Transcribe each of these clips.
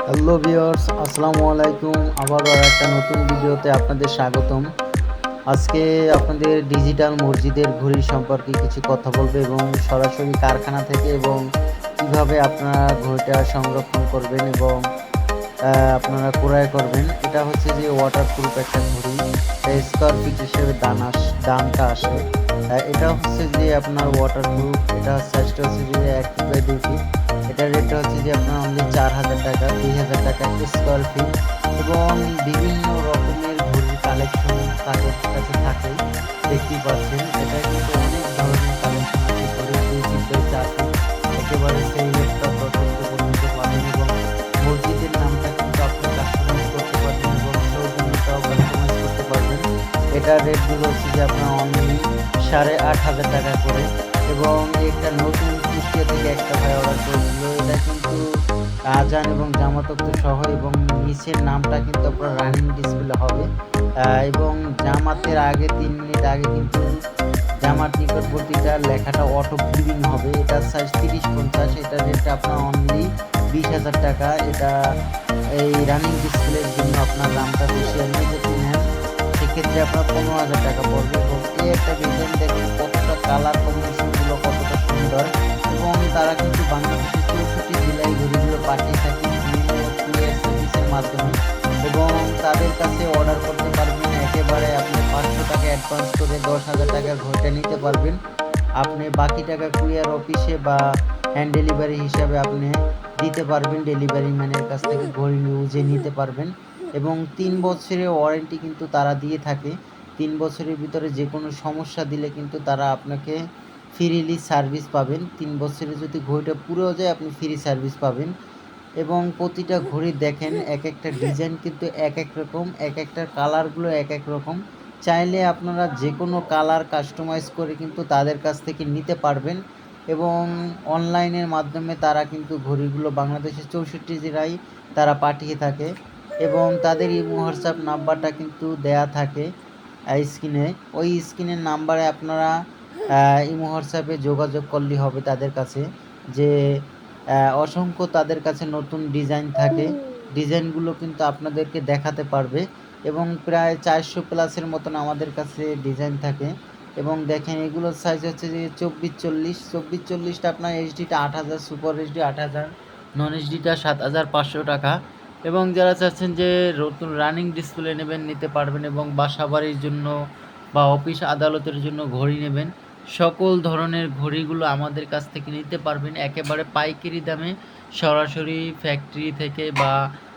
Hello viewers, আসসালামু আলাইকুম। আবারও একটা নতুন ভিডিওতে আপনাদের স্বাগতম। আজকে আপনাদের ডিজিটাল মসজিদের ঘড়ি সম্পর্কে কিছু কথা বলবো এবং সরাসরি কারখানা থেকে এবং কিভাবে আপনারা ঘড়িটা সংরক্ষণ করবেন এবং আপনারা ক্রয় করবেন। এটা হচ্ছে যে ওয়াটারপ্রুফ একটা ঘড়ি। স্কোয়ার ফিট হিসেবে দামটা আসে। এটা হচ্ছে যে আপনার ওয়াটারপ্রুফ। এটা সাইজটা হচ্ছে যে 1 ফিট বাই 2 ফিট। এটার রেটটা হচ্ছে যে আপনার অনলি 4000 টাকা, 2000 টাকা স্কোয়ার ফিট। এবং বিভিন্ন রকমের ঘড়ির কালেকশন তাদের কাছে থাকে, দেখতেই পাচ্ছেন। এটা কিন্তু অনেক ধরনের কালেকশন আছে ঘড়ির, 2 ফিট বাই 4 ফিট। একেবারে সেই রেটটা দর্শকদের পর্যন্ত পাবেন এবং মসজিদের নামটা কিন্তু আপনি কাস্টমাইজ করতে পারবেন এবং সৌজন্যটাও কাস্টমাইজ করতে পারবেন। এটার রেটগুলো হচ্ছে যে আপনার অনলি 8500 টাকা করে। এবং একটা নতুন কুষ্টিয়া থেকে একটা ভাই অর্ডার করেছিল। এটা কিন্তু আজান এবং জামাতক্ত সহ এবং নিচের নামটা কিন্তু আপনার রানিং ডিসপ্লে হবে। এবং জামাতের আগে 3 মিনিট আগে কিন্তু জামার নিকটবর্তীটা লেখাটা অটো ব্লিডিং হবে। এটার সাইজ 30-50। এটার রেটটা আপনার অনলি 20,000 টাকা। এটা এই রানিং ডিসপ্লের জন্য আপনার দামটা বেশি। আপনি যদি নেন সেক্ষেত্রে আপনার 15,000 টাকা পড়বে। এবং এই একটা ডিজাইন দেখেন কতটা কালার কম্বিনেশনগুলো কতটা সুন্দর। এবং তারা কিন্তু বাংলাদেশের 64 জেলায় ঘড়িগুলো পাঠিয়ে থাকে কুরিয়ার সার্ভিসের মাধ্যমে। এবং তাদের কাছে অর্ডার করতে পারবেন একেবারে আপনি 500 টাকা অ্যাডভান্স করে 10,000 টাকার ঘড়িটা নিতে পারবেন। আপনি বাকি টাকা কুরিয়ার অফিসে বা হ্যান্ড ডেলিভারি হিসাবে আপনি দিতে পারবেন। ডেলিভারি ম্যানের কাছ থেকে ঘড়ি নিউজে নিতে পারবেন। এবং 3 বছরের ওয়ারেন্টি কিন্তু তারা দিয়ে থাকে। 3 বছরের ভিতরে যে কোনো সমস্যা দিলে কিন্তু তারা আপনাকে ফ্রিলি সার্ভিস পাবেন। 3 বছরে যদি ঘড়িটা পুড়েও যায় আপনি ফ্রি সার্ভিস পাবেন। এবং প্রতিটা ঘড়ি দেখেন এক একটা ডিজাইন কিন্তু এক এক রকম, এক একটার কালারগুলো এক এক রকম। চাইলে আপনারা যে কোনো কালার কাস্টমাইজ করে কিন্তু তাদের কাছ থেকে নিতে পারবেন। এবং অনলাইনের মাধ্যমে তারা কিন্তু ঘড়িগুলো বাংলাদেশের 64 জেলায় তারা পাঠিয়ে থাকে। এবং তাদের ইমো হোয়াটসঅ্যাপ নাম্বারটা কিন্তু দেয়া থাকে স্ক্রিনে। ওই স্ক্রিনের নাম্বারে আপনারা ইমো হোয়াটসঅ্যাপে যোগাযোগ করলেই হবে তাদের কাছে। যে অসংখ্য তাদের কাছে নতুন ডিজাইন থাকে। ডিজাইনগুলো কিন্তু আপনাদেরকে দেখাতে পারবে। এবং প্রায় 400 প্লাসের মতন আমাদের কাছে ডিজাইন থাকে। এবং দেখেন এগুলোর সাইজ হচ্ছে যে 24-40। 24-40টা আপনার এইচডিটা 8000, সুপার এইচডি 8000, নন এইচডিটা 7500 টাকা। এবং যারা চাচ্ছেন যে নতুন রানিং ডিসপ্লে নেবেন নিতে পারবেন এবং বাসাবাড়ির জন্য বা অফিস আদালতের জন্য ঘড়ি নেবেন, সকল ধরনের ঘড়িগুলো আমাদের কাছ থেকে নিতে পারবেন একেবারে পাইকারি দামে, সরাসরি ফ্যাক্টরি থেকে। বা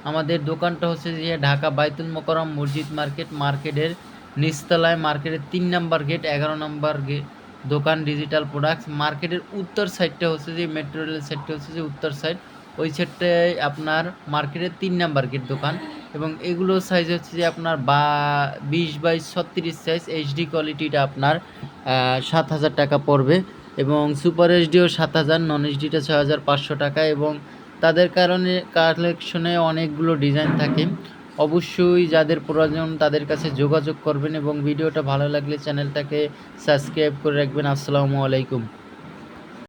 আমাদের দোকানটা হচ্ছে যে ঢাকা বাইতুল মোকাররম মসজিদ মার্কেটের নিচতলায়, মার্কেটের 3 নাম্বার গেট, 11 নাম্বার গেট দোকান ডিজিটাল প্রোডাক্টস। মার্কেটের উত্তর সাইডটা হচ্ছে যে মেট্রো রেল সাইডটা হচ্ছে যে উত্তর সাইড, ওই সাইডটায় আপনার মার্কেটের 3 নাম্বার গেট দোকান। এবং এগুলোর সাইজ হচ্ছে যে আপনার 20/36 সাইজ। এইচডি কোয়ালিটিটা আপনার 7,000 টাকা পড়বে। এবং সুপার এইচডিও 7,000, নন এইচডিটা 6,500 টাকা। এবং তাদের কালেকশনে অনেকগুলো ডিজাইন থাকে। অবশ্যই যাদের প্রয়োজন তাদের কাছে যোগাযোগ করবেন। এবং ভিডিওটা ভালো লাগলে চ্যানেলটাকে সাবস্ক্রাইব করে রাখবেন। আসসালামু আলাইকুম।